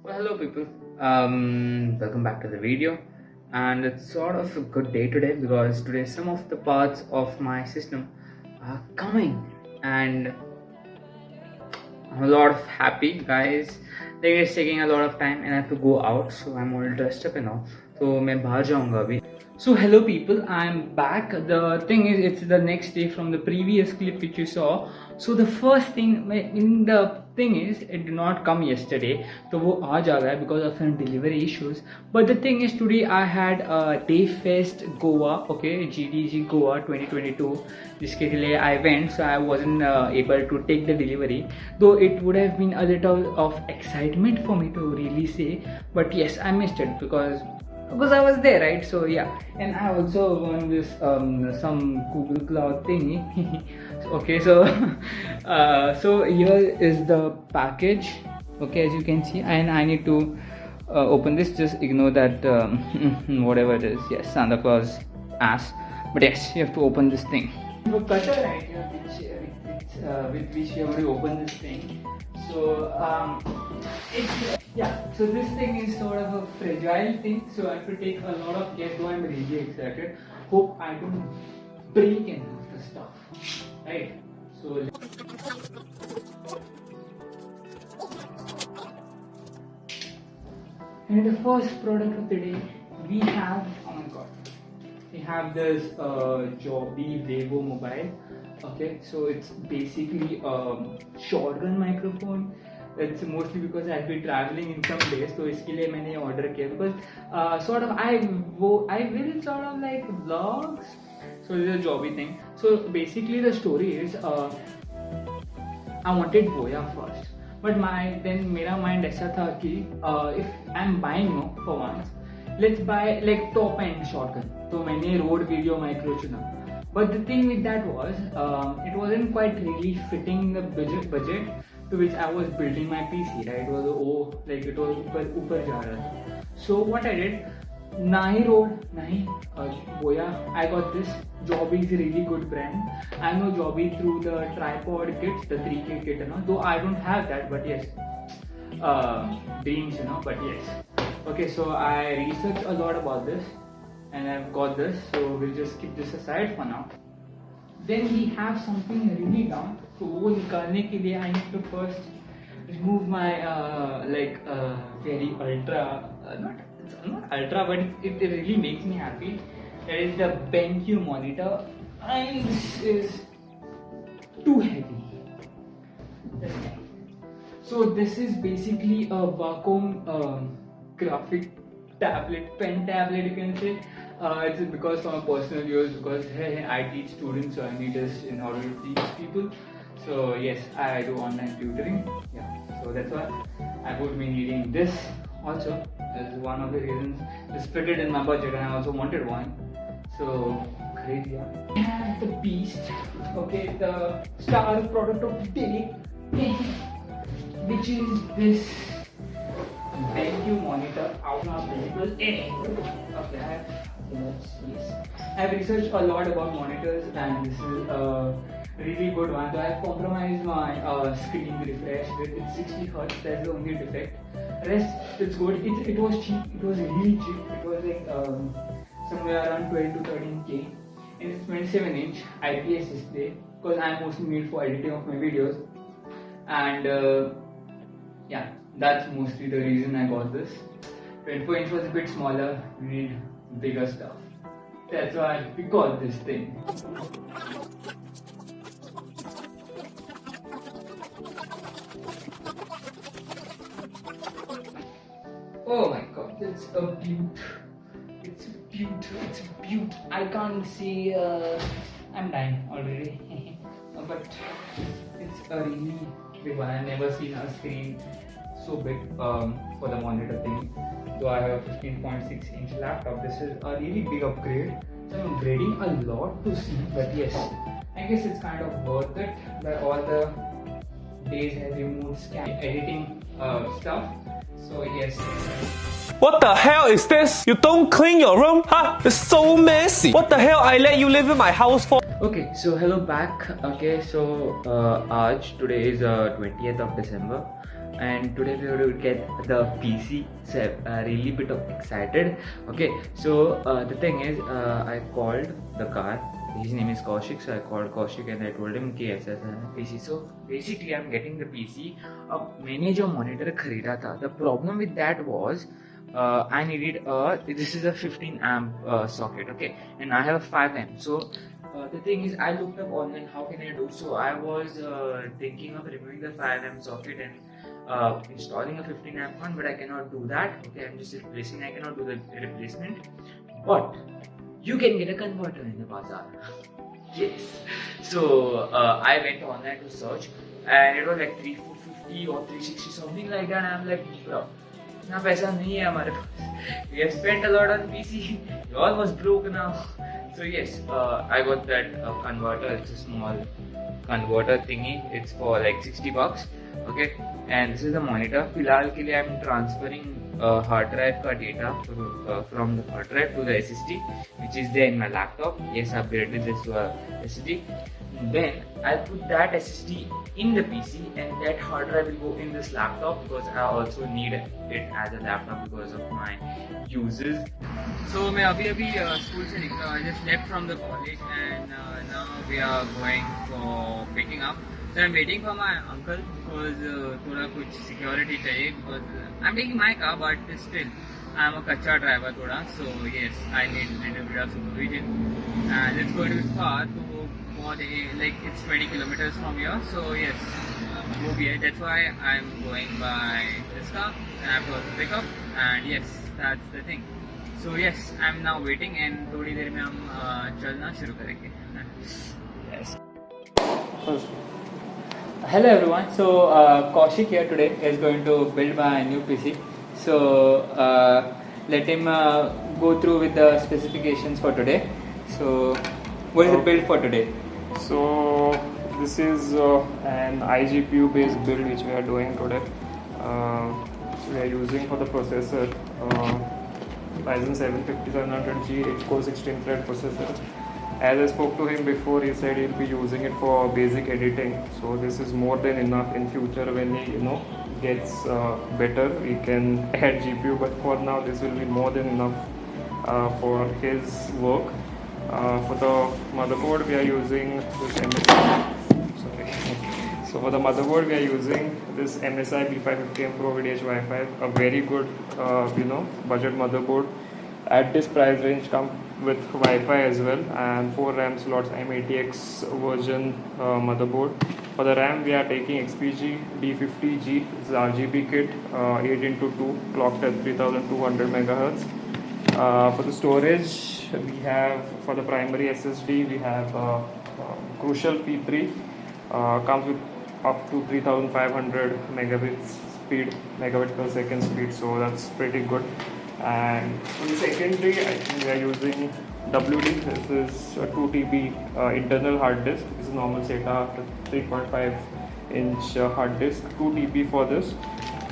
Well, hello people. Welcome back to the video, and it's sort of a good day today because today some of the parts of my system are coming, and I'm a lot of happy guys. Like it's taking a lot of time, and I have to go out, so I'm all dressed up and all. So मैं बाहर जाऊँगा अभी. So hello people, I'm back. The thing is, it's the next day from the previous clip which you saw. So the first thing in the thing is, it did not come yesterday. So वो आज आ गया because of some delivery issues. But the thing is, today I had a Day Fest Goa, okay, GDG Goa 2022. जिसके लिए I went, so I wasn't able to take the delivery. Though it would have been a little of excitement for me to really say, but yes, I missed it because I was there, right? So yeah, and I also won this some Google Cloud thingy. Okay, so so here is the package. Okay, as you can see, and I need to open this. Just ignore that whatever it is. Yes, Santa Claus ass. But yes, you have to open this thing. I have a cutter right here, with which you have to open this thing. So so this thing is sort of a fragile thing, so I have to take a lot of care. Though I'm really excited. Hope I don't break any of the stuff, right? So and the first product of the day we have, oh my god, we have this Joby Vevo mobile. Okay, so it's basically a shotgun microphone. It's mostly because I'll be traveling in some days, so इसके लिए मैंने order किया because sort of I will sort of like vlogs. So this is a Joby thing. So basically the story is I wanted Boya first, but मेरा mind ऐसा था कि if I'm buying for once, let's buy like top end shotgun. तो मैंने Rode Video Micro चुना. But the thing with that was, it wasn't quite really fitting the budget to which I was building my PC, right? It was it was ऊपर जा रहा था. So what I did, nahi Rode, nahi Boya, I got this. Joby is a really good brand. I know Joby through the tripod kits, the 3K kit, though I don't have that, but yes, dreams, but yes. Okay, so I researched a lot about this, and I've got this, so we'll just keep this aside for now. Then we have something really down. So वो निकालने के लिए I need to first remove my very ultra, not ultra, but it really makes me happy. That is the BenQ monitor, and this is too heavy. So this is basically a Wacom graphic tablet, pen tablet, you can say. It's because for my personal use, because hey, I teach students, so I need this in order to teach people. So yes, I do online tutoring. Yeah, so that's why I would be needing this also. This is one of the reasons. This fitted in my budget, and I also wanted one. So crazy. I have the beast. Okay, the star product of the day, which is this BenQ monitor out available in. Okay, I've researched a lot about monitors, and this is a really good one. So I've compromised my screen refresh with it's 60 Hz. That's the only defect. Rest it's good. It was cheap. It was really cheap. It was like somewhere around 12 to 13K, and it's 27-inch IPS display because I'm mostly made for editing of my videos, and yeah, that's mostly the reason I got this. 24-inch was a bit smaller. We need bigger stuff. That's why we got this thing. Oh my god, it's a beaut. It's a beaut. It's a beaut. I can't see. I'm dying already. But it's a really big one. I've never seen a screen so big for the monitor thing. Though I have a 15.6-inch laptop, this is a really big upgrade. So I'm upgrading a lot to see, but yes, I guess it's kind of worth it by all the days I removed editing stuff. So yes. What the hell is this? You don't clean your room? Huh? It's so messy. What the hell I let you live in my house for? Okay, so hello back. Okay, so today is 20th of December. and today we are going to get the PC. So I'm really bit of excited. Okay, so the thing is, I called the car. His name is Kaushik, so I called Kaushik and I told him कि ऐसा ऐसा है PC. So basically I'm getting the PC. अब मैंने जो monitor खरीदा था, the problem with that was I needed this is a 15 amp socket, okay, and I have a 5 amp. So the thing is, I looked up online how can I do. So I was thinking of removing the 5 amp socket and installing a 15 amp one, but I cannot do that. Okay, I'm just replacing. I cannot do the replacement, but you can get a converter in the bazaar. Yes. So I went online to search, and it was like 450 or 360 something like that. And I'm like, bro, इतना पैसा नहीं है हमारे पास. We have spent a lot on PC. We're almost broke now. So yes, I got that converter. It's a small converter thingy. It's for like $60. Okay, and this is the monitor. फिलहाल के लिए I'm transferring hard drive का data from the hard drive to the SSD, which is there in my laptop. Yes, I upgraded this to a SSD. Then I'll put that SSD in the PC, and that hard drive will go in this laptop because I also need it as a laptop because of my uses. So मैं अभी school से निकला. I just left from the college, and now we are going for picking up. So I'm waiting for my uncle because थोड़ा कुछ security चाहिए because I'm taking my car, but still I'm a kacha driver thoda. So yes, I need a little bit of supervision, and it's going to be far to like it's 20 kilometers from here. So yes, वो भी है. That's why I'm going by this car, and I have to also pick up. And yes, that's the thing. So yes, I'm now waiting, and थोड़ी देर में हम चलना शुरू करेंगे. Yes. Hello everyone. So Kaushik here today is going to build my new PC. So let him go through with the specifications for today. So what is the build for today? So this is an iGPU based build which we are doing today. We are using for the processor Ryzen 5700G 8-core 16-thread processor. As I spoke to him before, he said he'll be using it for basic editing. So this is more than enough. In future, when he gets better, we can add GPU. But for now, this will be more than enough for his work. For the motherboard, we are using this MSI. Sorry. So for the motherboard, we are using this MSI B550M Pro VDH Wi-Fi, a very good budget motherboard. At this price range, come with Wi-Fi as well, and 4 RAM slots, M80X version motherboard. For the RAM, we are taking XPG D50G, it's RGB kit, 8x2, clocked at 3200 MHz. For the storage, we have, for the primary SSD, we have Crucial P3, comes with up to 3500 megabit per second speed, so that's pretty good. And for the secondary, I think we are using WD. This is a 2 TB internal hard disk. This is normal SATA 3.5-inch hard disk, 2 TB for this.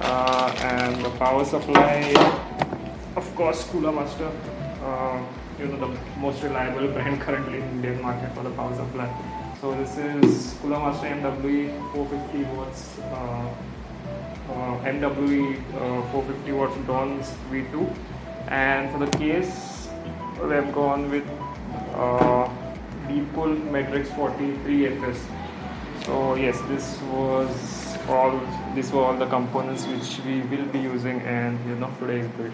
And the power supply, of course, Cooler Master. The most reliable brand currently in Indian market for the power supply. So this is Cooler Master MWE 450 watts. MWE 450 watts Dawn's V2, and for the case we have gone with Deepcool Matrix 43FS. So yes, these were all the components which we will be using in today's build.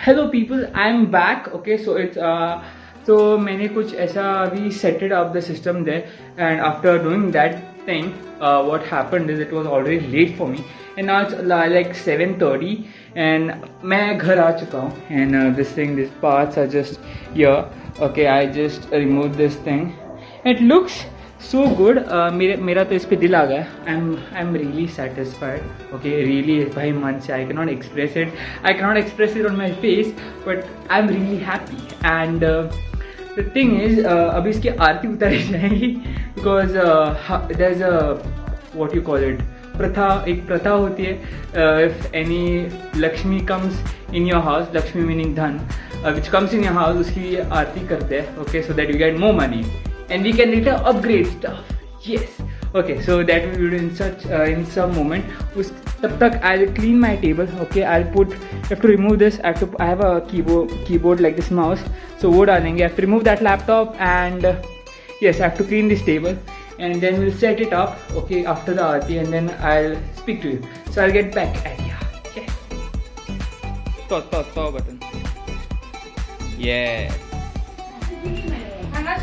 Hello people, I'm back. Okay, so it's so मैंने कुछ ऐसा we set it up the system there, and after doing that thing, what happened is it was already late for me, and now it's like 7:30, and मैं घर आ चुका हूँ, and these parts are just here. Okay, I just removed this thing. It looks so good. मेरा तो इस पे दिल आ गया. I'm really satisfied. Okay, really भाई मन से I cannot express it on my face, but I'm really happy. And the thing is, अभी इसकी आरती उतारी जाएगी, because there's a what you call it, एक प्रथा होती है. If any Lakshmi comes in your house, Lakshmi meaning धन, which comes in your house, उसकी आरती करते हैं. Okay, so that you get more money and we can later upgrade stuff. Yes. Okay, so that we will do in some moment. तब तक I'll clean my table. Okay, I have to remove this. I have a keyboard like this mouse. So वो डालेंगे. I have to remove that laptop, and yes, I have to clean this table, and then we'll set it up. Okay, after the aarti, and then I'll speak to you. So I'll get back at you. Yes. Stop button. Yeah. I'm not